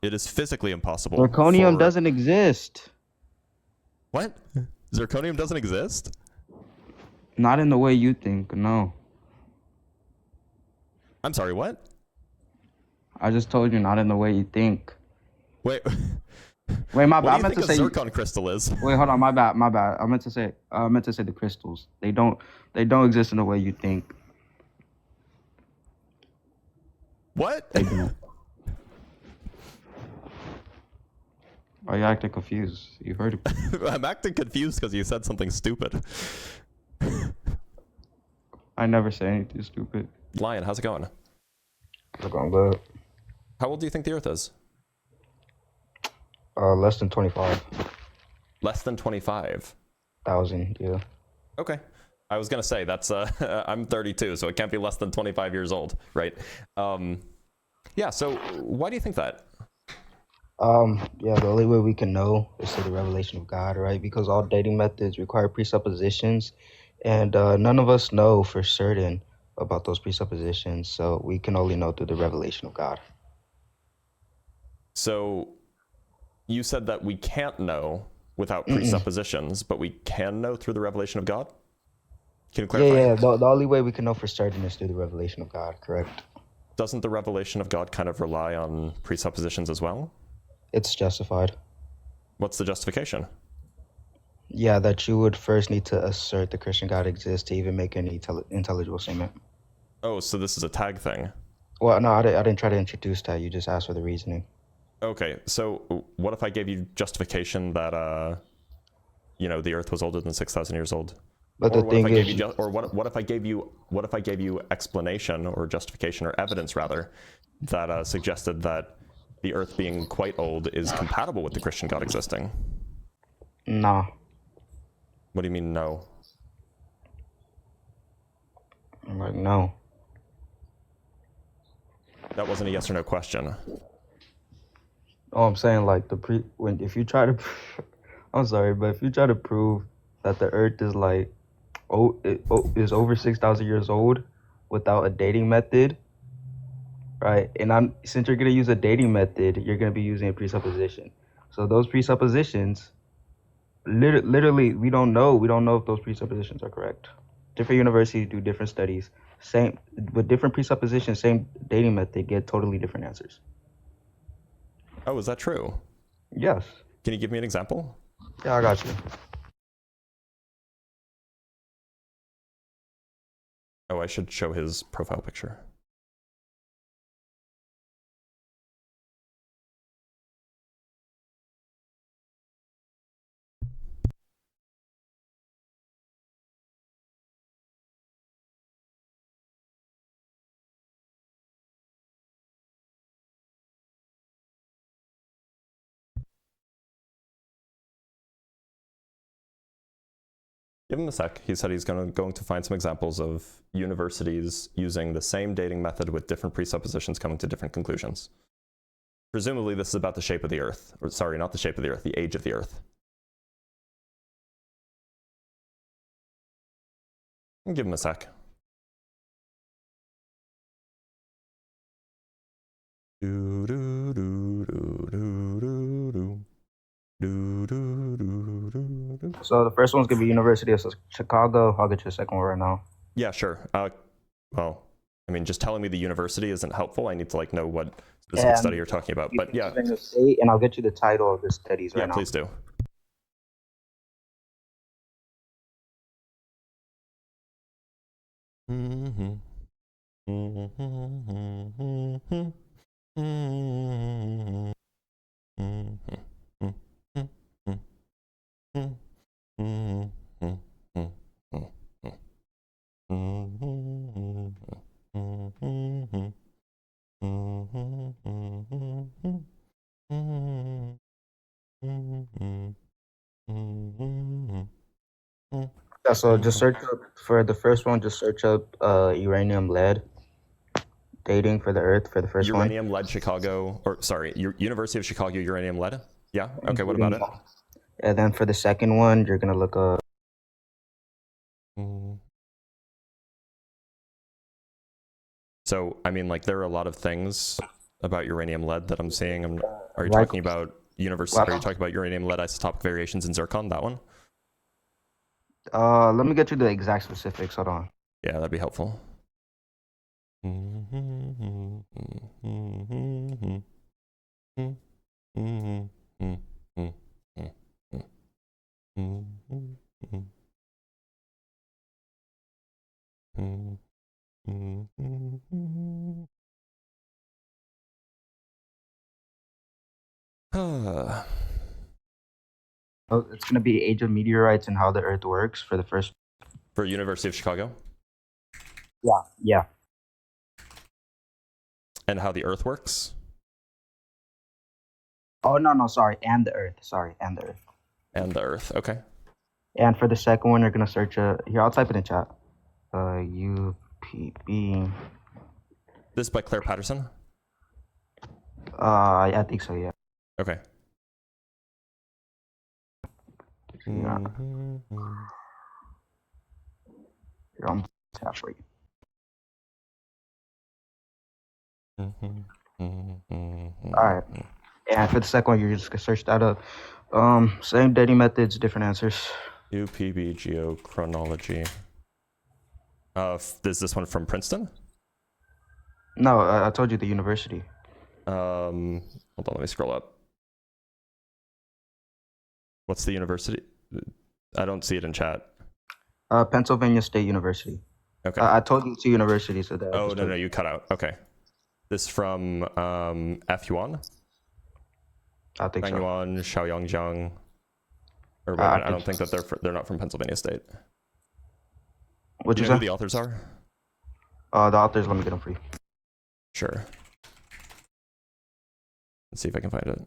It is physically impossible Zirconium for... doesn't exist. What? Zirconium doesn't exist? Not in the way you think, no. I'm sorry, what? I just told you not in the way you think. Wait, Wait, my what bad. do I you meant think to a say. zircon crystal is? Wait, hold on. My bad. I meant to say the crystals. They don't exist in the way you think. What? They don't. Why you acting confused? You heard it. I'm acting confused because you said something stupid. I never say anything stupid. Lion, how's it going? It's going good. How old do you think the Earth is? Less than 25,000, Less than 25. yeah. Okay. I was gonna say that's I'm 32, so it can't be less than 25 years old, right? Yeah. So why do you think that? Yeah, the only way we can know is through the revelation of God, right? Because all dating methods require presuppositions, and none of us know for certain about those presuppositions, so we can only know through the revelation of God. So you said that we can't know without Mm-mm. presuppositions, but we can know through the revelation of God? Can you Yeah, clarify? yeah. The only way we can know for certain is through the revelation of God, correct? Doesn't the revelation of God kind of rely on presuppositions as well? It's justified. What's the justification? Yeah, that you would first need to assert the Christian God exists to even make any intelligible statement. Oh, so this is a tag thing. Well, no, I didn't try to introduce that. You just asked for the reasoning. Okay, so what if I gave you justification that the Earth was older than 6,000 years old? But Or the what if thing I gave is, you what if I gave you explanation or justification or evidence rather that suggested that the Earth being quite old is compatible with the Christian God existing? nah. What do you mean no? I'm like, no. That wasn't a yes or no question. Oh, I'm saying like if you try to, I'm sorry, but if you try to prove that the Earth is like, is over 6,000 years old without a dating method, right? And since you're gonna use a dating method, you're gonna be using a presupposition. So those presuppositions, literally, we don't know if those presuppositions are correct. Different universities do different studies, same with different presuppositions, same dating method, get totally different answers. Oh, is that true? Yes. Can you give me an example? Yeah, I got you. Oh, I should show his profile picture. Give him a sec. He said he's going to find some examples of universities using the same dating method with different presuppositions coming to different conclusions. Presumably this is about the shape of the Earth. Or sorry, not the shape of the Earth, the age of the Earth. Give him a sec. Do, do, do, do, do, do, do. Do, do, do, do, do. So the first one's gonna be University of Chicago. I'll get you the second one right now. Yeah, sure. Well, I mean, just telling me the university isn't helpful. I need to know what specific study you're talking about. But yeah, State, and I'll get you the title of the studies yeah, right now. please do. Mm-hmm. Mm-hmm. Mm-hmm. Mm-hmm. Yeah, so just search up for the first one. Just search up uranium lead dating for the Earth for the first one. Uranium lead Chicago, or sorry, University of Chicago uranium lead. Yeah. Okay. What about it? And then for the second one, you're gonna look up. So I mean, there are a lot of things about uranium lead that I'm seeing Are you Right. talking about Well, Are you talking about uranium lead isotopic variations in zircon? That one? let me get you the exact specifics. Hold on. Yeah, that'd be helpful. Oh, it's gonna be Age of Meteorites and How the Earth Works for the first. For University of Chicago? Yeah. Yeah. And how the Earth works? Oh no, sorry, and the Earth. Sorry, and the Earth. And the Earth, okay. And for the second one, you're gonna search here. I'll type it in chat. UPB. This by Claire Patterson? I think so. Yeah. Okay. Yeah. Here, I'm tap for you. All right. And for the second one, you're just gonna search that up. Same dating methods, different answers. UPB geochronology. Is this one from Princeton? No, I told you the university. Hold on, let me scroll up. What's the university? I don't see it in chat. Pennsylvania State University. Okay. I told you two universities. So that Oh, no, you cut out. Okay. This from F Yuan? I think Fang so. Yuan, Xiaoyangjiang. Or wait, I don't think that they're not from Pennsylvania State. What Do you you know say? who the authors are? The authors, let me get them for you. Sure. Let's see if I can find it.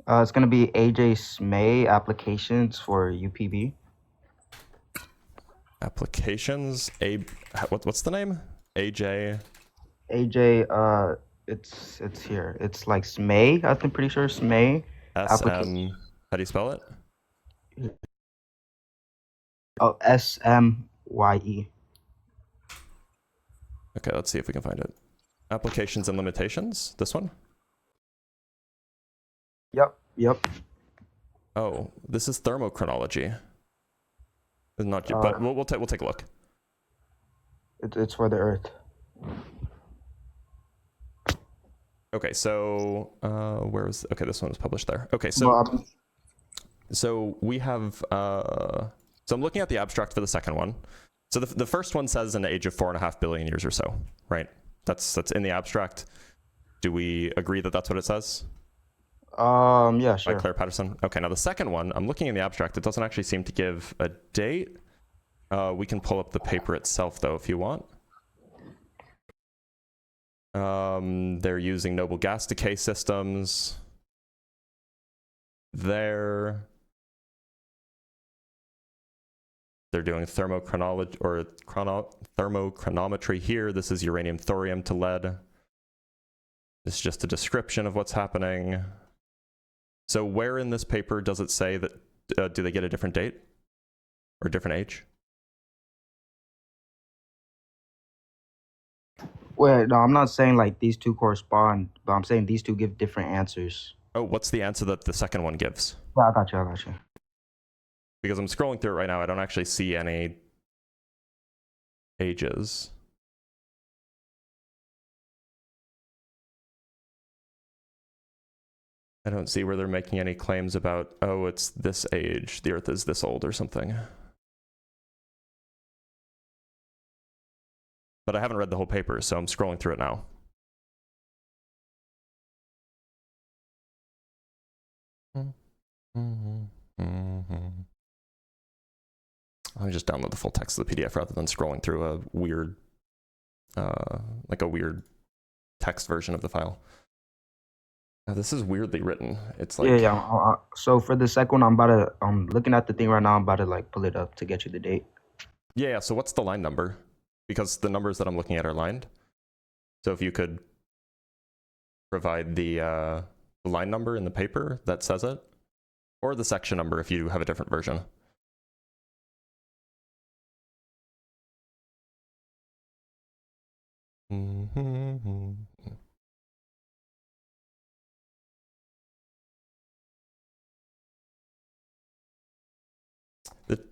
It's gonna be AJ Smay applications for UPB. Applications. What's the name? AJ. AJ, it's here. It's like Smay. I'm pretty sure Smay. SM. How do you spell it? Oh, SMYE. Okay, let's see if we can find it. Applications and limitations. This one. Yep. Oh, this is thermochronology. It's not, but we'll take a look. It's for the Earth. Okay, so okay, this one was published there. Okay, so we have so I'm looking at the abstract for the second one. So the first one says an age of 4.5 billion years or so, right? That's in the abstract. Do we agree that that's what it says? Yeah, sure. By Claire Patterson. Okay, now the second one, I'm looking in the abstract. It doesn't actually seem to give a date. We can pull up the paper itself though if you want. They're using noble gas decay systems. They're doing thermochronology or thermochronometry here. This is uranium thorium to lead. This is just a description of what's happening. So where in this paper does it say that do they get a different date or different age? Wait, no, I'm not saying like these two correspond, but I'm saying these two give different answers. Oh, what's the answer that the second one gives? Yeah, I got you. Because I'm scrolling through it right now, I don't actually see any ages. I don't see where they're making any claims about, oh, it's this age, the Earth is this old or something. But I haven't read the whole paper, so I'm scrolling through it now. Let me just download the full text of the PDF rather than scrolling through a weird, like a weird text version of the file. Now, this is weirdly written. It's like yeah. So for the second one, I'm looking at the thing right now. I'm about to like pull it up to get you the date. Yeah. So what's the line number? Because the numbers that I'm looking at are lined. So if you could provide the line number in the paper that says it, or the section number if you have a different version.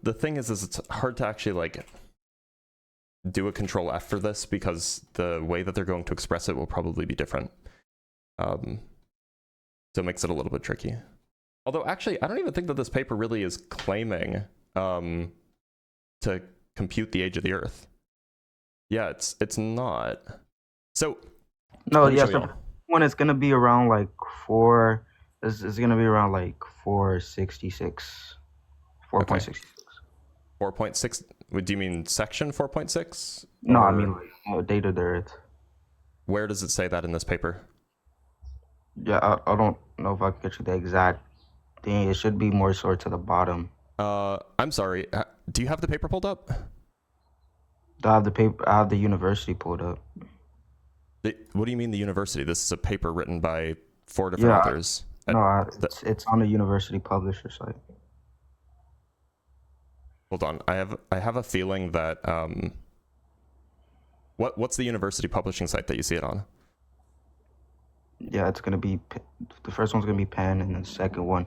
The thing is it's hard to actually like do a control F for this because the way that they're going to express it will probably be different. So it makes it a little bit tricky. Although actually, I don't even think that this paper really is claiming to compute the age of the Earth. Yeah, it's not. So no, yeah. So one is gonna be around like four. Is gonna be around like 466, 4.66. 4.6. Do you mean section 4.6? No, I mean like date of the Earth. Where does it say that in this paper? Yeah, I don't know if I can get you the exact thing. It should be more sort to the bottom. I'm sorry. Do you have the paper pulled up? I have the paper. I have the university pulled up. What do you mean the university? This is a paper written by 4 different authors. No, it's on the university publisher site. Hold on. I have a feeling that what's the university publishing site that you see it on? Yeah, it's gonna be the first one's gonna be Penn, and then the second one,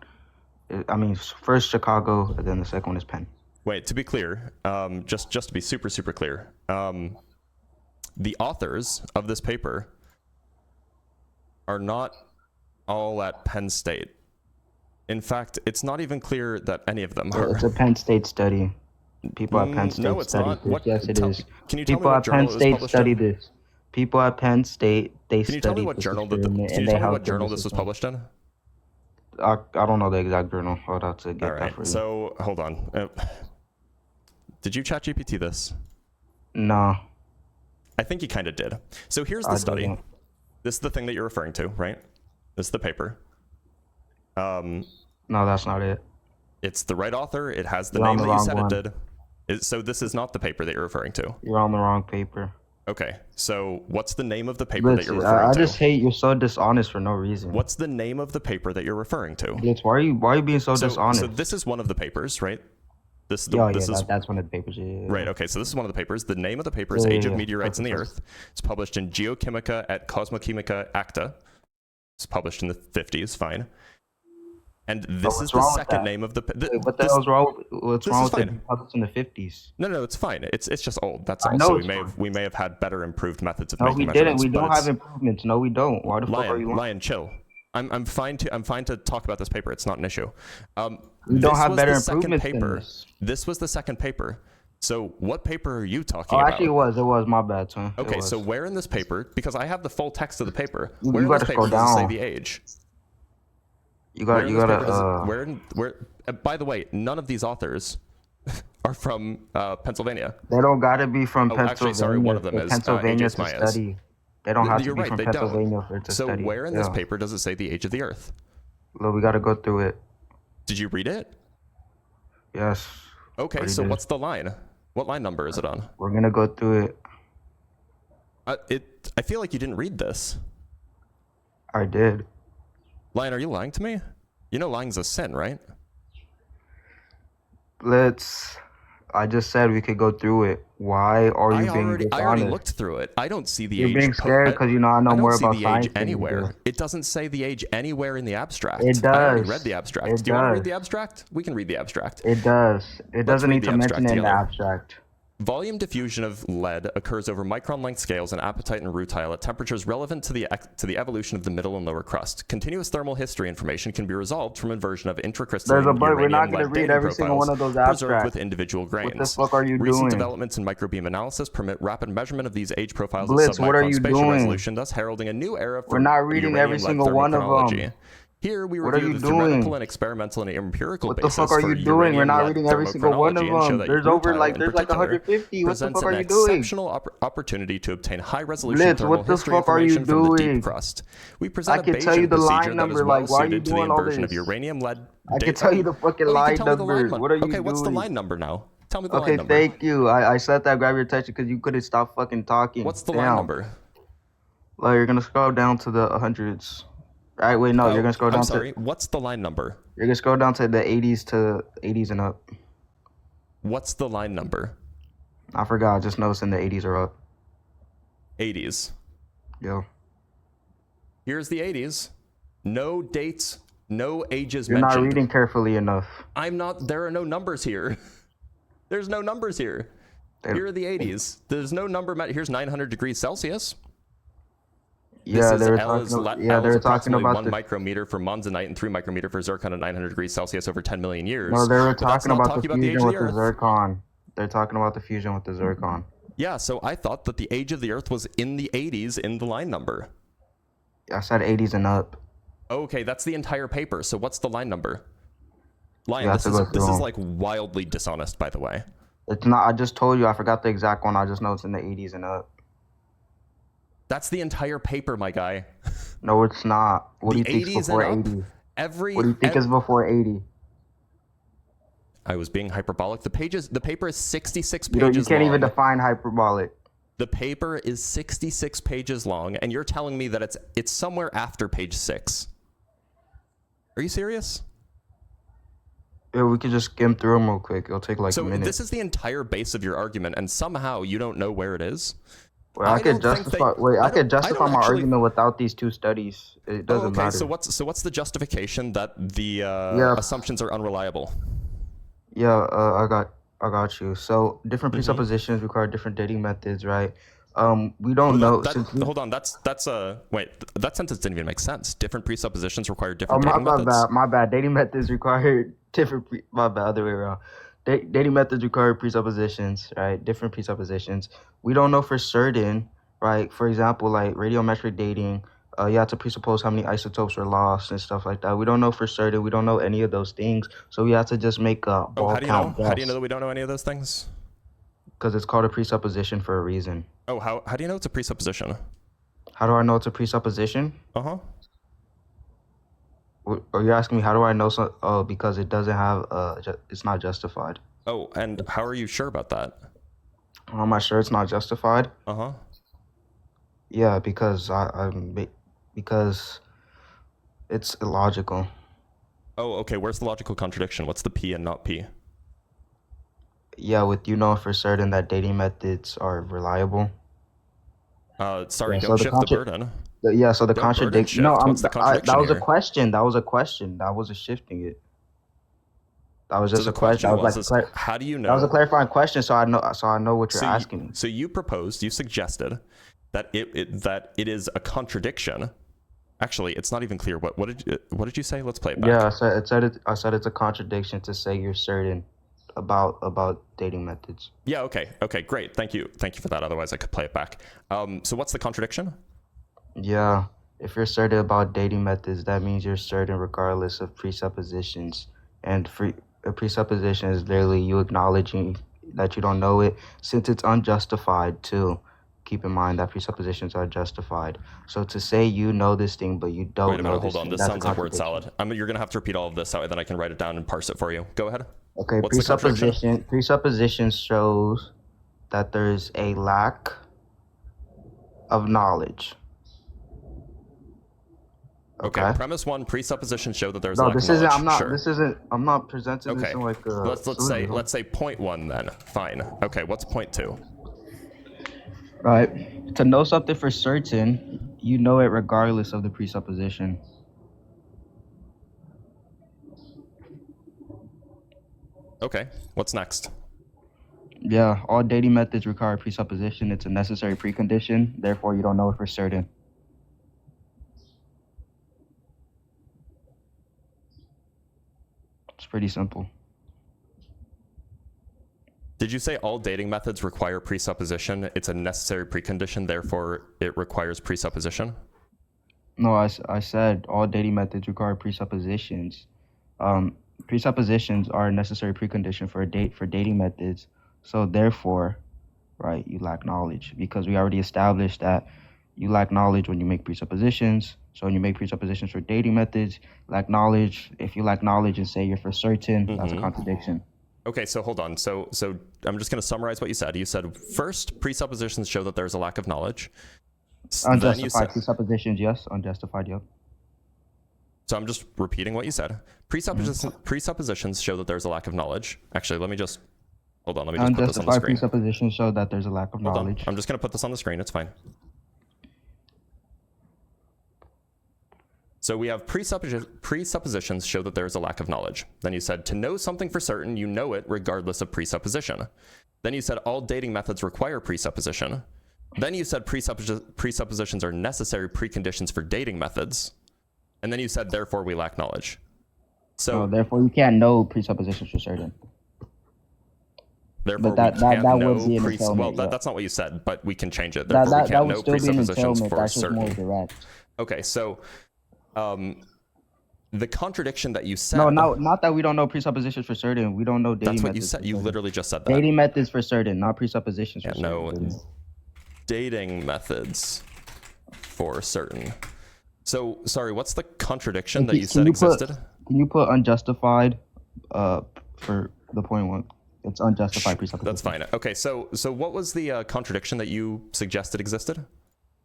I mean, first Chicago, and then the second one is Penn. Wait, to be clear, just to be super clear, the authors of this paper are not all at Penn State. In fact, it's not even clear that any of them are. It's a Penn State study. People at Penn State study this. What, yes, it is. Can you tell People me what at journal Penn State study in? this. People at Penn State, they study. Can you tell me what journal this was published in? I don't know the exact journal. Hold on to get that for you. So hold on. Did you ChatGPT this? No. I think you kind of did. So here's the study. Didn't. This is the thing that you're referring to, right? This is the paper. No, that's not it. It's the right author. It has the name that you said it did. So this is not the paper that you're referring to. You're on the wrong paper. Okay, so what's the name of the paper that you're referring to? I just hate you're so dishonest for no reason. What's the name of the paper that you're referring to? Blitz, why are you being so dishonest? So this is one of the papers, right? This is that's one of the papers. Yeah. Right. Okay. So this is one of the papers. The name of the paper is Age of Meteorites in the Earth. It's published in Geochimica et Cosmochimica Acta. It's published in the 50s. Fine. And this is the second name of the. What the hell's wrong? What's wrong with it? Published in the 50s. No, it's fine. It's just old. That's all. So we may have had better improved methods of making measurements. No, we didn't. We don't have improvements. No, we don't. Why the fuck are you lying? Lion, chill. I'm fine to talk about this paper. It's not an issue. We don't have better improvements than this. This was the second paper. So what paper are you talking about? Actually, it was my bad, son. Okay, so where in this paper? Because I have the full text of the paper. Where in this paper does it say the age? You gotta. Where? By the way, none of these authors are from Pennsylvania. They don't gotta be from Pennsylvania. Actually, sorry, one of them is Pennsylvania to study. They don't have to be from Pennsylvania to study. So where in this paper does it say the age of the Earth? Look, we gotta go through it. Did you read it? Yes. Okay, so what's the line? What line number is it on? We're gonna go through it. I feel like you didn't read this. I did. Lion, are you lying to me? You know lying's a sin, right? I just said we could go through it. Why are you being dishonest? I already looked through it. I don't see the age. You're being scared because I know more about science. I don't see the age anywhere. It doesn't say the age anywhere in the abstract. It does. I already read the abstract. Do you want to read the abstract? We can read the abstract. It does. It doesn't need to mention it in the abstract. Volume diffusion of lead occurs over micron-length scales in apatite and rutile at temperatures relevant to the evolution of the middle and lower crust. Continuous thermal history information can be resolved from inversion of intracrystalline We're not going to read every single one of those abstracts. Preserved with individual grains. What the fuck are you doing? Recent developments in microbeam analysis permit rapid measurement of these age profiles Blitz, at what are you spatial doing? Resolution, thus heralding a new era for We're not reading every single one of them. Here we review the theoretical and experimental and empirical basis. What the fuck are you doing? We're not reading every single one of them. There's like 150. What the fuck are you doing? Exceptional opportunity to obtain high-resolution thermal history information from the deep crust. We present a Bayesian procedure that is well-suited to the inversion of uranium lead. I can tell you the fucking line numbers. What are you doing? Okay, what's the line number now? Tell me the line number. Okay, thank you. I said that, grab your attention because you couldn't stop fucking talking. What's the line number? Like, you're gonna scroll down to the hundreds. Right? Wait, no, you're Oh, gonna scroll I'm down sorry. to What's the line number? you're gonna scroll down to the 80s and up. What's the line number? I forgot. I just noticed in the 80s are up. 80s. Yo, Here's the 80s. No dates, no ages you're mentioned. not reading carefully enough. I'm not. There are no numbers here. There's no numbers here. Here are the 80s. There's no number. Here's 900 degrees Celsius. Yeah, they were L talking. is They were talking approximately about 1 micrometer for monzonite and 3 micrometer for zircon at 900 degrees Celsius over 10 million years. No, they were But that's talking not about the talking about the age fusion of with the the Earth. zircon. They're talking about the fusion with the zircon. Yeah, so I thought that the age of the Earth was in the 80s in the line number. I said 80s and up. Okay, that's the entire paper. So what's the line number? Lion, You have this to is go through them. like wildly dishonest, by the way. It's not. I just told you. I forgot the exact one. I just know it's in the 80s and up. That's the entire paper, my guy. No, it's not. What The do you think 80s is before and 80? up. Every. What do you think is before 80? I was being hyperbolic. The paper is 66 You pages can't long. even define hyperbolic. The paper is 66 pages long, and you're telling me that it's somewhere after page 6. Are you serious? Yeah, we could just skim through them real quick. It'll take like a So minute. this is the entire base of your argument, and somehow you don't know where it is? Wait, I could justify. I could justify my argument without these two studies. It doesn't matter. So what's the justification that the assumptions are unreliable? Yeah, I got you. So different presuppositions require different dating methods, right? We don't know. Hold on, wait. That sentence didn't even make sense. Different presuppositions require Oh, different dating methods. my bad. Dating methods require different. My bad. Other way around. Dating methods require presuppositions, right? Different presuppositions. We don't know for certain, right? For example, like radiometric dating, you have to presuppose how many isotopes are lost and stuff like that. We don't know for certain. We don't know any of those things, so we have to just make a ball how do you count know? guess. How do you know that we don't know any of those things? Because it's called a presupposition for a reason. Oh, how do you know it's a presupposition? How do I know it's a presupposition? Uh-huh. Or you're asking me how do I know? Because it doesn't have it's not justified. Oh, and how are you sure about that? How am I sure it's not justified? Uh-huh. Yeah, because because it's illogical. Oh, okay. Where's the logical contradiction? What's the P and not P? Yeah, with you know for certain that dating methods are reliable. Sorry, Yeah, don't so shift the burden. Yeah, so the Don't burden contradiction. shift. No, What's the contradiction that was a here? question. That was a question. That wasn't shifting it. That was just So a the question. question how do you know? That was a clarifying question, so I know what you're asking me. So you suggested that it is a contradiction. Actually, it's not even clear. What did you say? Let's play it back. Yeah, I said it's a contradiction to say you're certain about dating methods. Yeah, okay, great. Thank you for that. Otherwise, I could play it back. So what's the contradiction? Yeah, if you're certain about dating methods, that means you're certain regardless of presuppositions. And a presupposition is literally you acknowledging that you don't know it, since it's unjustified too. Keep in mind that presuppositions are justified. So to say you know this thing but you don't Wait a minute, know hold this on. thing, This that's a sounds like word contradiction. salad. You're gonna have to repeat all of this so then I can write it down and parse it for you. Go ahead. Okay, What's the contradiction? presupposition shows that there's a lack of knowledge. Okay. Premise 1: presuppositions show that there's No, lack this of isn't. knowledge. I'm not presenting this Okay. in like a. Let's say point 1 then. Fine. Okay. What's point 2? Right. To know something for certain, you know it regardless of the presupposition. Okay. What's next? Yeah, all dating methods require presupposition. It's a necessary precondition. Therefore, you don't know it for certain. It's pretty simple. Did you say all dating methods require presupposition? It's a necessary precondition, therefore it requires presupposition? No, I said all dating methods require presuppositions. Presuppositions are a necessary precondition for dating methods. So therefore, right, you lack knowledge, because we already established that you lack knowledge when you make presuppositions. So when you make presuppositions for dating methods, lack knowledge. If you lack knowledge and say you're for certain, that's a contradiction. Okay, so hold on. So I'm just going to summarize what you said. You said, first, presuppositions show that there's a lack of knowledge. Then you Unjustified said, presuppositions, yes. Unjustified, yep. so I'm just repeating what you said. Presuppositions show that there's a lack of knowledge. Actually, let me just put this on the Unjustified screen. presuppositions show that there's a lack of Hold on. knowledge. I'm just going to put this on the screen. It's fine. So we have presuppositions show that there is a lack of knowledge. Then you said, to know something for certain, you know it regardless of presupposition. Then you said, all dating methods require presupposition. Then you said, presuppositions are necessary preconditions for dating methods. And then you said, therefore, we lack knowledge. So therefore, you can't know presuppositions for certain. Therefore, But that would be an entailment. Well, yeah. that's not what you said, but we can change it. Therefore, we that can't would know still be an presuppositions entailment. for That's just more certain. direct. Okay, so the contradiction that you said. No, not that we don't know presuppositions for certain. We don't know dating methods. That's what you said. You literally just said that. Dating methods for certain, not presuppositions for certain. No, dating methods for certain. So, sorry, what's the contradiction that you said existed? Can you put unjustified for the point one? It's unjustified presupposition. That's fine. Okay, so what was the contradiction that you suggested existed?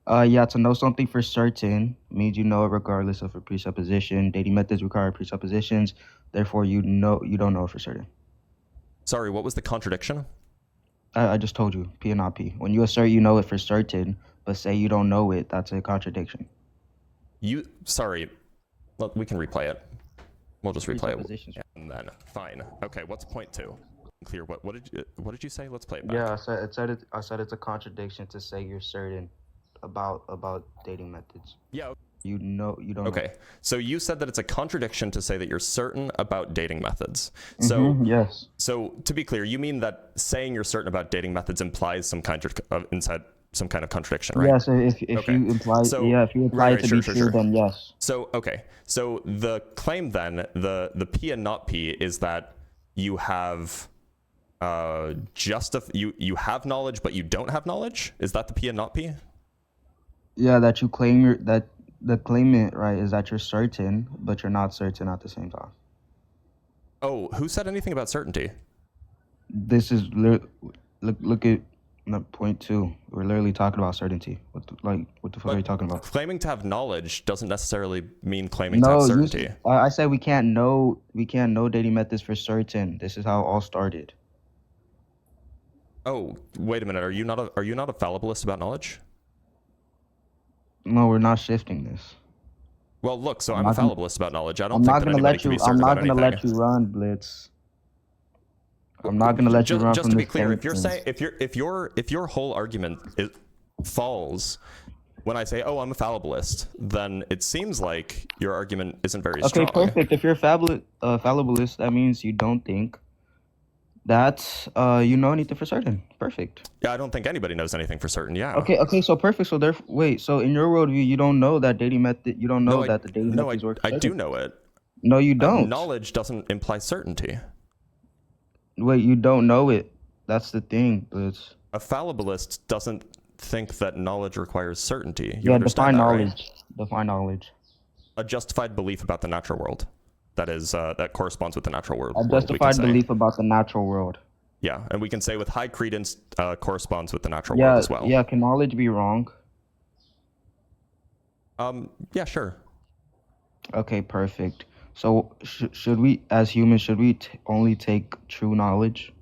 Yeah, to know something for certain means you know it regardless of a presupposition. Dating methods require presuppositions, therefore you don't know it for certain. Sorry, what was the contradiction? I just told you, P and not P. When you assert you know it for certain, but say you don't know it, that's a contradiction. Sorry, well, we can replay it. We'll just replay it. Yeah. And then, fine. Okay, what's point two? Clear. What did you say? Let's play it back. Yeah, I said it's a contradiction to say you're certain about dating methods. Yeah. You don't know. Okay. So you said that it's a contradiction to say that you're certain about dating methods. So yes. So to be clear, you mean that saying you're certain about dating methods implies some kind of contradiction, right? Yeah, so if you imply it to be true, then yes. So okay. So the claim then, the P and not P is that you have you have knowledge but you don't have knowledge? Is that the P and not P? Yeah, that you claim that the claimant, right, is that you're certain, but you're not certain at the same time. Oh, who said anything about certainty? This is look at point two. We're literally talking about certainty. What the fuck are you talking about? Claiming to have knowledge doesn't necessarily mean claiming to have certainty. I said we can't know dating methods for certain. This is how it all started. Oh, wait a minute. Are you not a fallibilist about knowledge? No, we're not shifting this. Well, look, so I'm a fallibilist about knowledge. I don't I'm think not that gonna anybody let can you. be certain I'm not about gonna let anything. you run, Blitz. I'm not gonna let you run. Just to be clear, if you're saying if your whole argument falls when I say, oh, I'm a fallibilist, then it seems like your argument isn't very strong. Okay, perfect. If you're a fallibilist, that means you don't think that you know anything for certain. Perfect. Yeah, I don't think anybody knows anything for certain. Yeah. Okay, so perfect. So so in your worldview, you don't know that dating method. You don't know that the dating methods work. I do know it. No, you don't. Knowledge doesn't imply certainty. Wait, you don't know it. That's the thing, Blitz. A fallibilist doesn't think that knowledge requires certainty. Define knowledge. Right? Define knowledge. A justified belief about the natural world. That is that corresponds with the natural world. A justified belief about the natural world. Yeah, and we can say with high credence corresponds with the natural world as well. Yeah, can knowledge be wrong? Yeah, sure. Okay, perfect. So should we, as humans, only take true knowledge?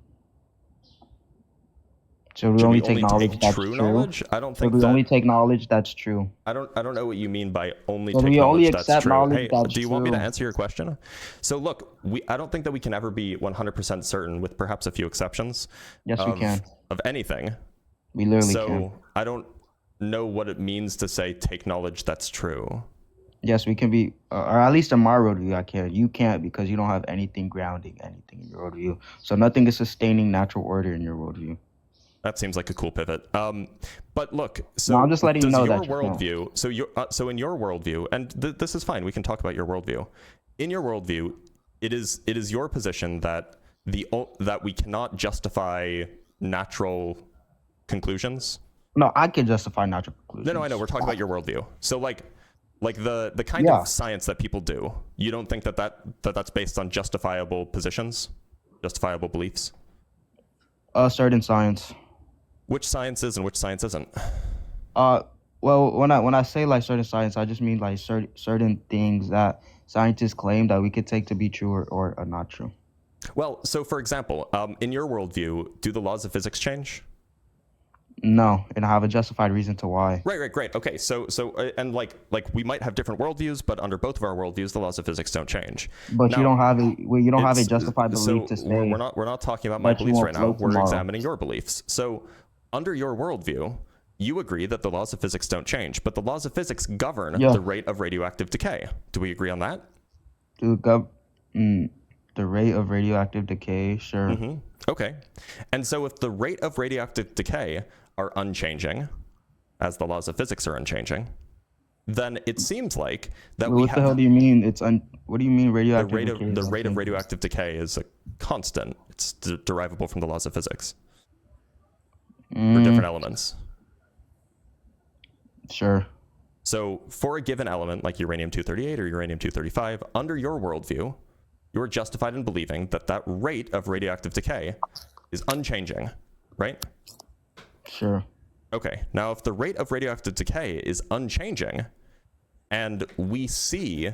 Should we only take knowledge that's true? Knowledge? I don't think. Should we only take knowledge that's true? I don't know what you mean by only take knowledge that's true. Hey, do you want me to answer your question? So look, I don't think that we can ever be 100% certain, with perhaps a few exceptions. Yes, we can. Of anything. We literally can. So I don't know what it means to say take knowledge that's true. Yes, we can be, or at least in my worldview, I can. You can't, because you don't have anything grounding anything in your worldview. So nothing is sustaining natural order in your worldview. That seems like a cool pivot. But look, so I'm just letting you know your that worldview. So in your worldview, and this is fine. We can talk about your worldview. In your worldview, it is your position that that we cannot justify natural conclusions. No, I can justify natural conclusions. No, I know. We're talking about your worldview. So like the kind of science that people do, you don't think that's based on justifiable positions, justifiable beliefs? Certain science. Which science is and which science isn't? Well, when I say like certain science, I just mean like certain things that scientists claim that we could take to be true or are not true. Well, so for example, in your worldview, do the laws of physics change? No, and I have a justified reason to why. Right, great. Okay, so and like we might have different worldviews, but under both of our worldviews, the laws of physics don't change. But Now, you don't have a justified so belief to say we're not talking about my that you beliefs won't right now. float We're tomorrow. examining your beliefs. So under your worldview, you agree that the laws of physics don't change, but the laws of physics govern Yeah. the rate of radioactive decay. Do we agree on that? The rate of radioactive decay, sure. Okay. And so if the rate of radioactive decay are unchanging, as the laws of physics are unchanging, then it seems like that we What the hell have do you mean? What do you mean the radioactive rate of decay? the rate of radioactive decay is a constant. It's derivable from the laws of physics for different elements. Sure. So for a given element like uranium-238 or uranium-235, under your worldview, you're justified in believing that that rate of radioactive decay is unchanging, right? Sure. Okay, now if the rate of radioactive decay is unchanging, and we see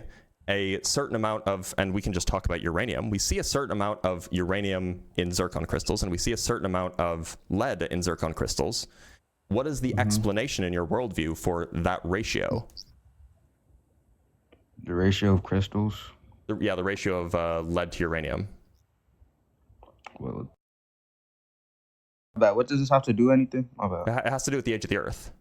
a certain amount of, and we can just talk about uranium, we see a certain amount of uranium in zircon crystals, and we see a certain amount of lead in zircon crystals, what is the explanation in your worldview for that ratio? The ratio of crystals. The ratio of lead to uranium. Well, what does this have to do anything? My bad. It has to do with the age of the Earth.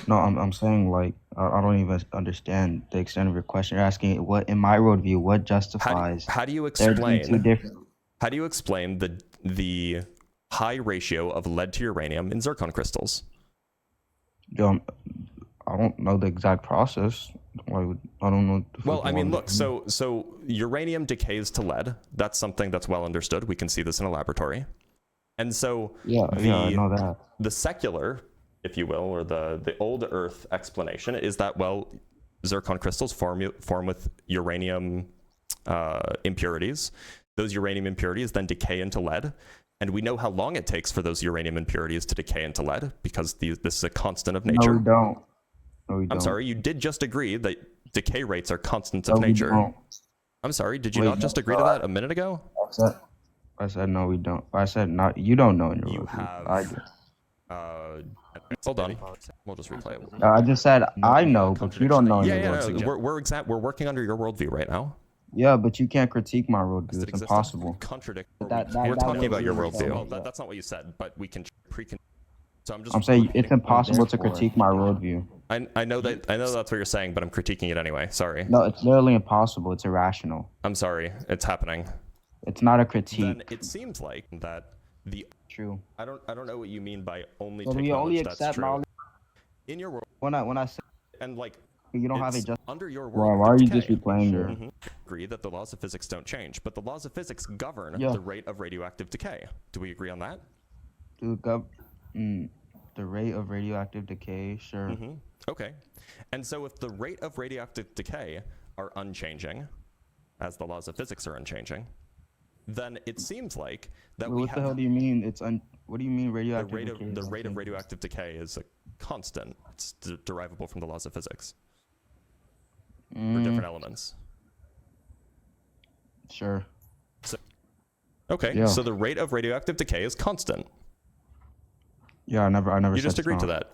No, I'm saying like I don't even understand the extent of your question. You're asking what in my worldview, what justifies How do you there being two explain? different? How do you explain the high ratio of lead to uranium in zircon crystals? I don't know the exact process. I don't know. Well, I mean, look, so uranium decays to lead. That's something that's well understood. We can see this in a laboratory. And so yeah, I know that. The secular, if you will, or the old Earth explanation is that, well, zircon crystals form with uranium impurities. Those uranium impurities then decay into lead. And we know how long it takes for those uranium impurities to decay into lead because this is a constant of nature. No, we don't. No, we don't. I'm sorry, you did just agree that decay rates are constants of nature. We don't. I'm sorry, did you not just agree to that a minute ago? I said no, we don't. I said not. You don't know in your You worldview. have. I do. Hold on. We'll just replay it. I just said I know, but you don't know in your Yeah, worldview. no, we're working under your worldview right now. Yeah, but you can't critique my worldview. It's impossible. Contradict. That We're talking about your would be worldview. so- That's not what you said, but we can pre-con. So I'm saying it's impossible to critique my worldview. I know that's what you're saying, but I'm critiquing it anyway. Sorry. No, it's literally impossible. It's irrational. I'm sorry. It's happening. It's not a critique. Then it seems like that the True. I don't know what you mean by only So take we only knowledge that's accept true. knowledge In your world, when I say and like you don't have a it's just. under your Why world. are you just replaying your? Agree that the laws of physics don't change, but the laws of physics govern Yeah. the rate of radioactive decay. Do we agree on that? The rate of radioactive decay, sure. Okay. And so if the rate of radioactive decay are unchanging, as the laws of physics are unchanging, then it seems like that we What have the hell do you mean? What do you mean the radioactive rate of decay? the rate of radioactive decay is a constant. It's derivable from the laws of physics for different elements. Sure. Okay. Yeah. So the rate of radioactive decay is constant. Yeah, I never You said just it's agreed to not. that.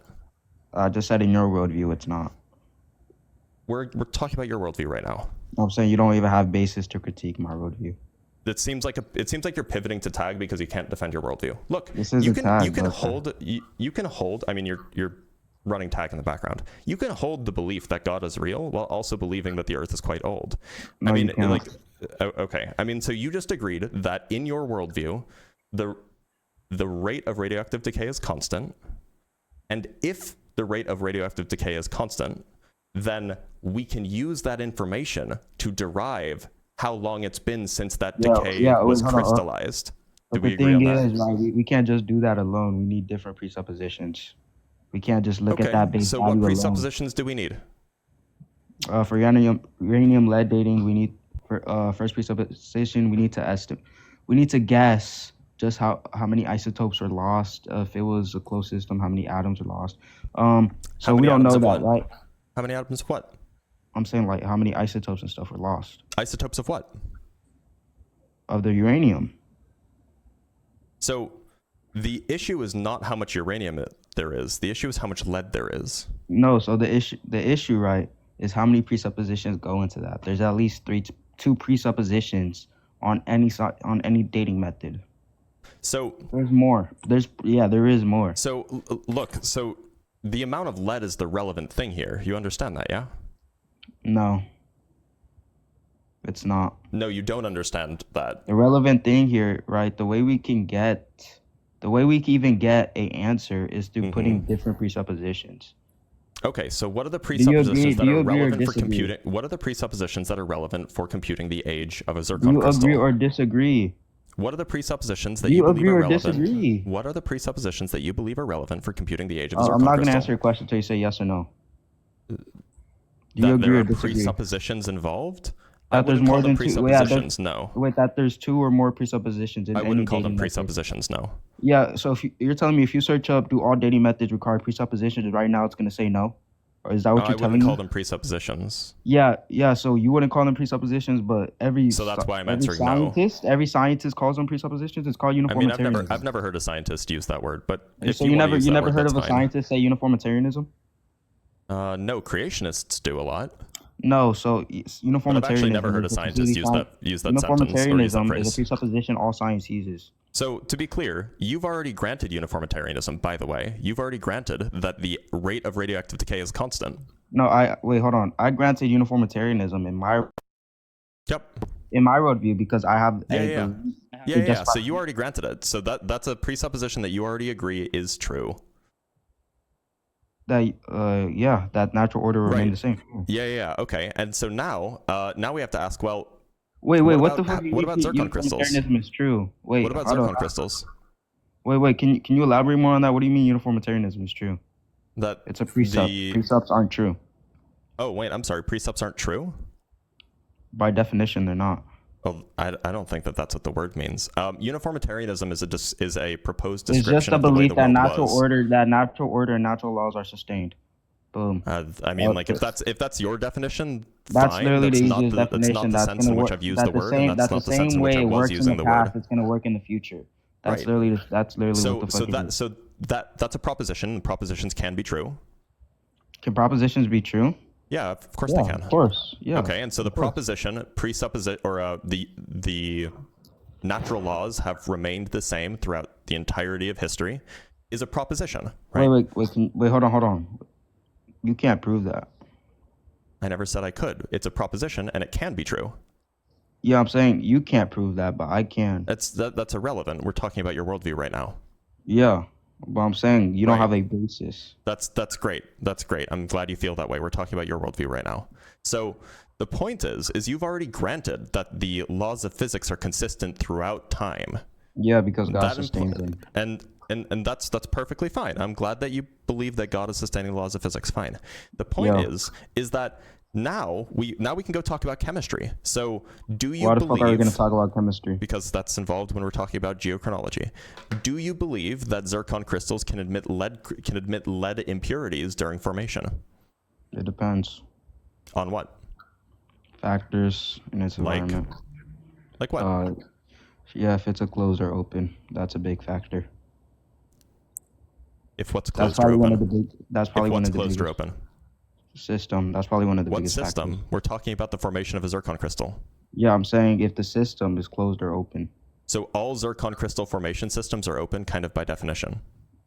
I just said in your worldview it's not. We're talking about your worldview right now. I'm saying you don't even have basis to critique my worldview. It seems like you're pivoting to tag because you can't defend your worldview. Look, This is you a can tag, you can but- hold you can hold. I mean, you're running tag in the background. You can hold the belief that God is real while also believing that the Earth is quite old. No, I mean, you can't. like, okay. I mean, so you just agreed that in your worldview, the rate of radioactive decay is constant, and if the rate of radioactive decay is constant, then we can use that information to derive how long it's been since that decay was hold on, crystallized. Do But we the agree on thing that? is, like, we can't just do that alone. We need different presuppositions. We can't just look at that base So value what alone. presuppositions do we need? For uranium lead dating, we need for first presupposition we need to guess just how many isotopes are lost. If it was a closed system, how many atoms are lost. So How we many don't atoms know of that, what? right? How many atoms of what? I'm saying like how many isotopes and stuff were lost Isotopes of what? of the uranium. So the issue is not how much uranium there is. The issue is how much lead there is. No, so the issue, right, is how many presuppositions go into that. There's at least two presuppositions on any dating method. So There's more. There is more. So look, so the amount of lead is the relevant thing here. You understand that, yeah? No, it's not. No, you don't understand that. The relevant thing here, right? The way we can even get a answer is through putting different presuppositions. Okay, so what are the presuppositions that do you are agree or relevant for disagree? computing? What are the presuppositions that are relevant for computing the age of a Do zircon you crystal? agree or disagree? What are the presuppositions that Do you you believe agree are or relevant? disagree? What are the presuppositions that you believe are relevant for computing the age of a zircon I'm not crystal? going to answer your question until you say yes or no. Do you That agree there or are disagree? presuppositions involved? I That there's wouldn't call more them than two. Yeah, presuppositions, no. wait, that there's two or more presuppositions in I any wouldn't call them dating method. presuppositions, no. Yeah, so if you're telling me if you search up, do all dating methods require presuppositions? Right now, it's going to say no. Or is that what I you're telling wouldn't me? call them presuppositions. Yeah. So you wouldn't call them presuppositions, but So that's why I'm answering no. every scientist calls them presuppositions. It's called I mean, uniformitarianism. I've never heard a scientist use that word, but if So you you want to use that never word, heard that's of a fine. scientist say uniformitarianism? No, creationists do a lot. No. So uniformitarianism. But I've actually never heard a is scientist use that sentence or use that Uniformitarianism phrase. is a presupposition all science uses. So to be clear, you've already granted uniformitarianism, by the way. You've already granted that the rate of radioactive decay is constant. No, hold on. I granted uniformitarianism in my worldview because I have Yeah. So you already granted it. So that's a presupposition that you already agree is true. That natural order will remain the same. Yeah. Okay. And so now we have to ask, well, wait, what what about, the fuck? what about zircon crystals? Uniformitarianism is true. Wait, What about zircon crystals? Wait, can you elaborate more on that? What do you mean uniformitarianism is true? That it's a precept. Precepts aren't true. Oh wait, I'm sorry. Precepts aren't true? By definition, they're not. Well, I don't think that's what the word means. Uniformitarianism is a proposed It's description just a of the way belief the that world natural was. order and natural laws are sustained. Boom. I mean, like if that's your definition, that's fine. literally That's the not easiest definition. That's not the That's sense in which I've used the word, and that's not the sense in which I was using the word. It's going to work in the future. That's Right. literally what the fuck it is. So that's a proposition. And propositions can be true. Can propositions be true? Yeah, of course they can. Of course. Yeah. Okay, and so the proposition the natural laws have remained the same throughout the entirety of history is a proposition, right? Wait, hold on. You can't prove that. I never said I could. It's a proposition and it can be true. Yeah, I'm saying you can't prove that, but I can. That's irrelevant. We're talking about your worldview right now. Yeah, but I'm saying you don't have a basis. That's great. That's great. I'm glad you feel that way. We're talking about your worldview right now. So the point is you've already granted that the laws of physics are consistent throughout time. Yeah, because God sustains them. And that's perfectly fine. I'm glad that you believe that God is sustaining the laws of physics. Fine. The point is that now we can go talk about chemistry. So do you Why the believe, fuck are we going to talk about chemistry? Because that's involved when we're talking about geochronology. Do you believe that zircon crystals can admit lead impurities during formation? It depends. On what? Factors in its environment. Like what? Yeah, if it's a closed or open, that's a big factor. If what's closed or open? That's probably one of the biggest. Closed or open? System. That's probably one of the biggest factors. What system? We're talking about the formation of a zircon crystal. Yeah, I'm saying if the system is closed or open. So all zircon crystal formation systems are open, kind of by definition.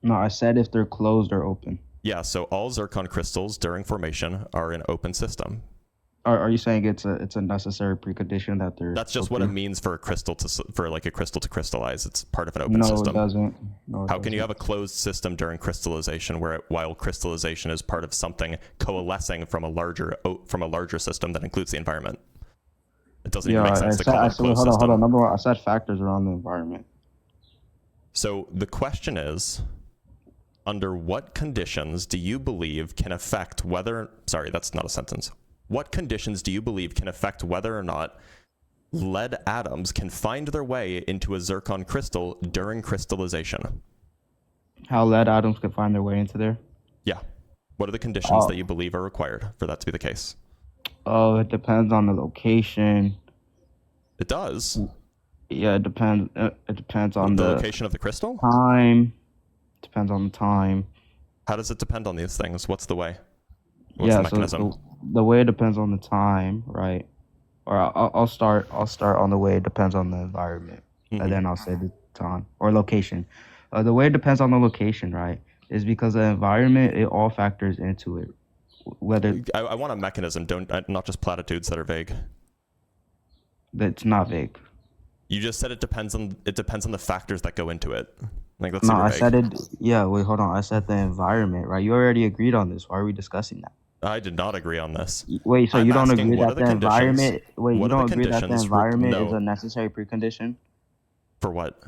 No, I said if they're closed or open. Yeah, so all zircon crystals during formation are an open system. Are you saying it's a necessary precondition that they're? That's just open? what it means for a crystal to crystallize. It's part of an open system. No, it doesn't. How can you have a closed system during crystallization while crystallization is part of something coalescing from a larger system that includes the environment? It doesn't even make sense to call it a closed system. Hold on. Number one, I said factors around the environment. So the question is, under what conditions do you believe can affect whether... Sorry, that's not a sentence. What conditions do you believe can affect whether or not lead atoms can find their way into a zircon crystal during crystallization? How lead atoms can find their way into there? Yeah. What are the conditions that you believe are required for that to be the case? Oh, it depends on the location. It does. Yeah, it depends. It depends on The the location of the crystal? time. Depends on the time. How does it depend on these things? What's the way? What's the mechanism? So the way it depends on the time, right? Or I'll start on the way it depends on the environment, and then I'll say the time or location. The way it depends on the location, right, is because the environment, it all factors into it. Whether I want a mechanism, not just platitudes that are vague. That's not vague. You just said it depends on the factors that go into it. Like, that's No, super I vague. said it. Yeah, wait, hold on. I said the environment, right? You already agreed on this. Why are we discussing that? I did not agree on this. Wait, so I'm you don't asking, agree what that are the the conditions? environment? Wait, you What are don't the agree that the conditions? environment is No. a necessary precondition For what?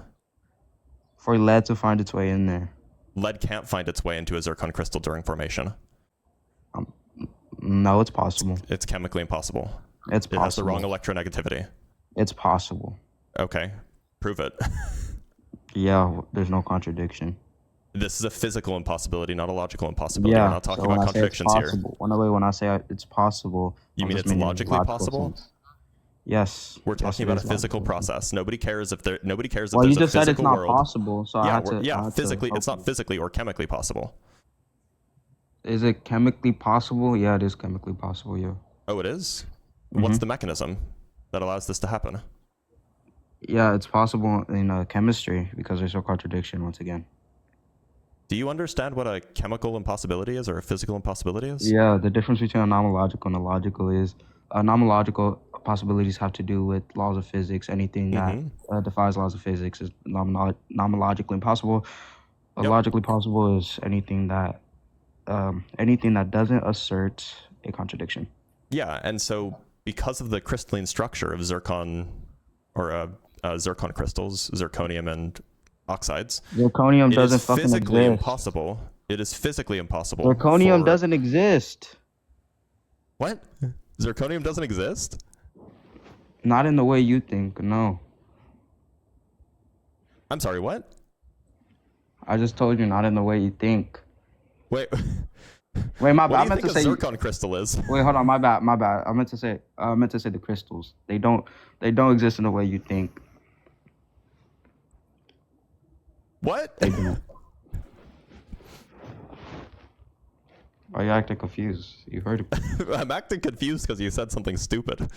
for lead to find its way in there? Lead can't find its way into a zircon crystal during formation. No, it's possible. It's chemically impossible. It's It possible. has the wrong electronegativity. It's possible. Okay, prove it. Yeah, there's no contradiction. This is a physical impossibility, not a logical impossibility. Yeah, We're not talking so when about I say it's contradictions here. possible, when I say it's possible, You I'm mean just it's meaning logically logical possible? sense. Yes. We're talking yes, about a physical process. Nobody cares if Well, there's you a just said it's physical not world. possible, so I had to. Physically, it's not physically or chemically possible. Is it chemically possible? Yeah, it is chemically possible. Yeah. Oh, it is? What's the mechanism that allows this to happen? Yeah, it's possible in chemistry because there's no contradiction once again. Do you understand what a chemical impossibility is or a physical impossibility is? Yeah, the difference between a nomological and a logical is nomological possibilities have to do with laws of physics. Anything that defies laws of physics is nomologically impossible. Logically possible is anything that doesn't assert a contradiction. Yeah, and so because of the crystalline structure of zircon or zircon crystals, zirconium and oxides, Zirconium doesn't fucking physically exist. impossible. It is physically impossible. Zirconium doesn't exist. What? Zirconium doesn't exist? Not in the way you think, no. I'm sorry, what? I just told you not in the way you think. Wait, my bad. what do I you meant think to a say. zircon crystal is? Wait, hold on. My bad. I meant to say the crystals. They don't exist in the way you think. What? They don't. Why are you acting confused? You heard it. I'm acting confused because you said something stupid.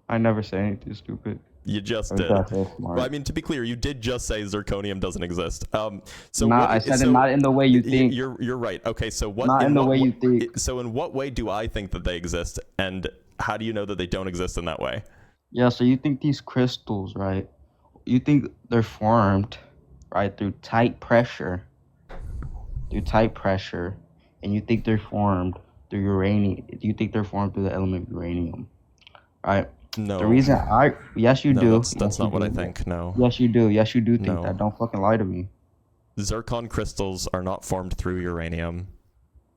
I never say anything stupid. You just Or did. that's so smart. Well, I mean, to be clear, you did just say zirconium doesn't exist. So Nah, what, I said so it not in the way you think. You're right. Okay, so what? Not in the what way wa- you think. So in what way do I think that they exist, and how do you know that they don't exist in that way? Yeah, so you think these crystals, right? You think they're formed, right, through tight pressure. And you think they're formed through uranium. You think they're formed through the element uranium, right? No. The reason yes, you do. That's Yes, not you what I do. think. No. Yes, you do. Yes, you do think No. that. Don't fucking lie to me. Zircon crystals are not formed through uranium.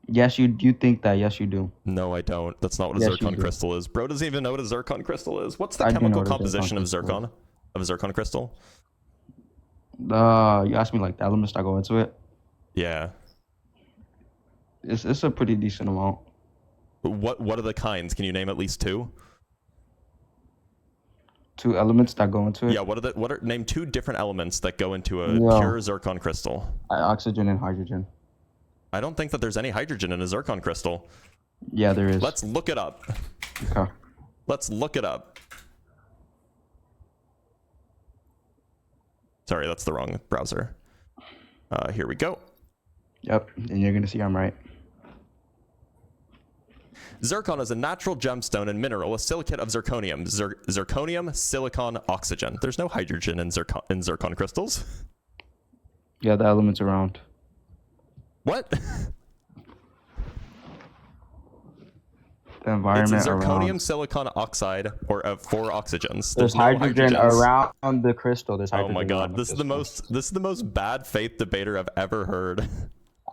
Yes, you think that. Yes, you do. No, I don't. That's not what a Yes, you zircon do. crystal is. Bro doesn't even know what a zircon crystal is. What's the I do know chemical what a zircon composition of crystal zircon? Of a zircon crystal? You asked me like the elements that go into it. Yeah. It's a pretty decent amount. What are the kinds? Can you name at least two? 2 elements that go into it. Yeah, name 2 different elements that go into a Yeah. pure zircon crystal. Oxygen and hydrogen. I don't think that there's any hydrogen in a zircon crystal. Yeah, there is. Let's look it up. Okay. Let's look it up. Sorry, that's the wrong browser. Here we go. Yep, and you're gonna see I'm right. Zircon is a natural gemstone and mineral, a silicate of zirconium. Zirconium, silicon, oxygen. There's no hydrogen in zircon crystals. Yeah, the elements around. What? The environment It's a zirconium, around. silicon oxide, or 4 oxygens. There's no hydrogen hydrogens. around the crystal. There's Oh hydrogen. my around god, the this is the crystal. most bad faith debater I've ever heard.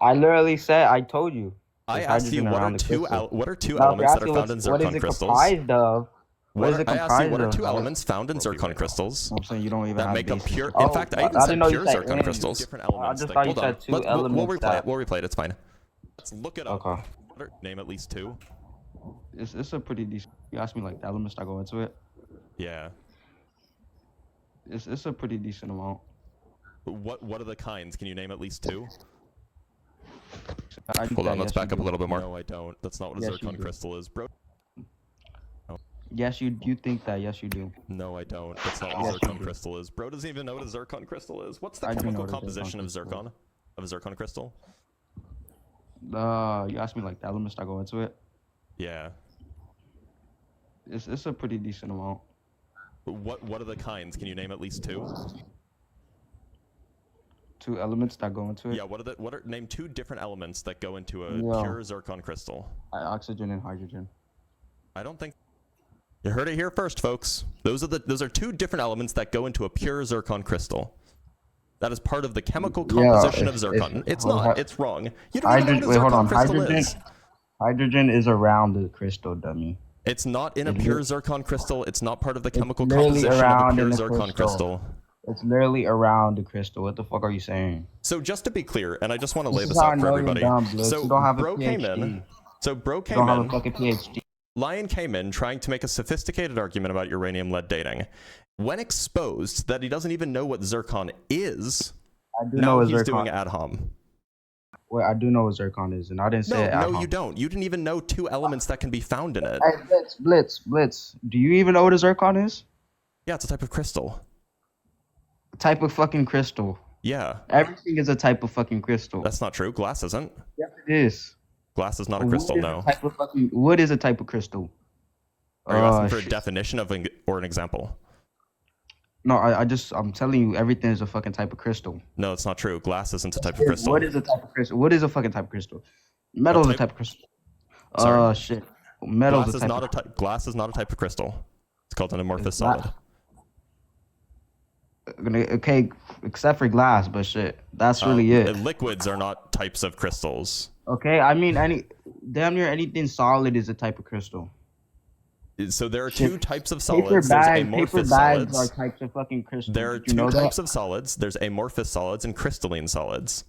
I literally said. I told you. I There's asked you hydrogen what around are the crystal. two Now, if you're elements that are asking found in what zircon is it crystals? comprised of? What is it I asked you, comprised what are of? two elements found in zircon crystals I'm saying you don't even that have make up basic. pure? Oh, In fact, I even I said didn't know you pure said zircon in. crystals. Different I elements. just thought you Hold on. said two We'll elements. replay it. We'll replay it. It's fine. Let's look it up. Okay. Name at least two. It's a pretty decent. You asked me like the elements that go into it. Yeah. It's a pretty decent amount. What are the kinds? Can you name at least two? I think Hold that on, let's yes, you back up a do. little bit more. No, I don't. That's not what a Yes, you zircon do. crystal is, bro. Yes, you think that. Yes, you do. No, I don't. That's not what a Yes, you zircon do. crystal is. Bro doesn't even know what a zircon crystal is. What's the I do know chemical what a zircon composition of crystal zircon? Of a zircon crystal? You asked me like the elements that go into it. Yeah. It's a pretty decent amount. What are the kinds? Can you name at least two? Two elements that go into it. Yeah. Name two different elements that go into a Yeah. pure zircon crystal? Oxygen and hydrogen. I don't think. You heard it here first, folks. Those are two different elements that go into a pure zircon crystal. That is part of the chemical composition of zircon. It's not. It's wrong. You don't even know what a zircon crystal is. Hydrogen is around the crystal, dummy. It's not in a pure zircon crystal. It's not part of the chemical literally composition of a around pure in the zircon crystal. It's literally around the crystal. What the fuck are you saying? So just to be clear, and I just want to lay This this is how out I for know you're everybody. dumb, Blitz. So You don't have a bro came in. PhD. So bro You came don't have a in. fucking PhD. Lion came in trying to make a sophisticated argument about uranium-lead dating. When exposed that he doesn't even know what zircon is, I do now know what he's zircon. doing ad hom. Well, I do know what zircon is, and I didn't say it. No, you don't. You didn't even know two elements that can be found in it. Hey, Blitz. Do you even know what a zircon is? Yeah, it's a type of crystal. A type of fucking crystal. Yeah. Everything is a type of fucking crystal. That's not true. Glass isn't. Yes, it is. Glass is not a crystal, no. Wood is a type of crystal. Are you asking for a definition of or an example? No, I'm telling you, everything is a fucking type of crystal. No, it's not true. Glass isn't a type of crystal. What is a type of crystal? What is a fucking type of crystal? Metal is a type of crystal. Sorry? Shit. Metal is a type of Glass is not a type of crystal. It's called an amorphous solid. Okay, except for glass, but shit. That's really it. Liquids are not types of crystals. Okay, I mean damn near anything solid is a type of crystal. So there are two types of solids. Paper There's amorphous bags solids. are types of fucking crystals. There are two types of solids. There's amorphous solids and crystalline solids.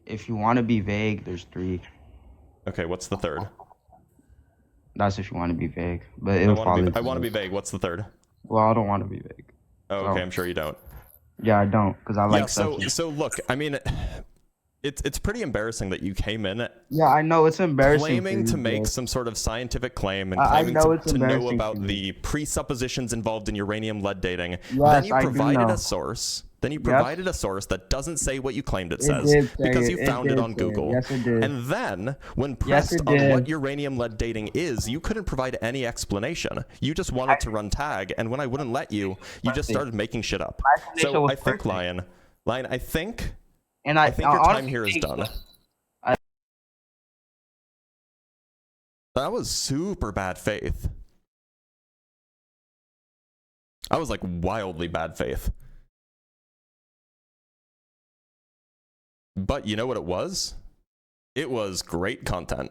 If you want to be vague, there's three. Okay, what's the third? That's if you want to be vague, but I want to be vague. What's the third? Well, I don't want to be vague. Oh, okay, I'm sure you don't. Yeah, I don't, because I like so look, I mean, it's pretty embarrassing that you came in. Yeah, I know it's embarrassing. Claiming to make some sort of scientific claim and claiming to know about the presuppositions involved in uranium-lead dating. Yes, then you provided a source. Then you provided a source that doesn't say what you claimed it says because you found it on Google. Yes, it did. And then, when pressed on what uranium-lead dating is, you couldn't provide any explanation. You just wanted to run tag, and when I wouldn't let you, you just started making shit up. So I think, Lion, I think your time here is done. That was super bad faith. I was like wildly bad faith. But you know what it was? It was great content.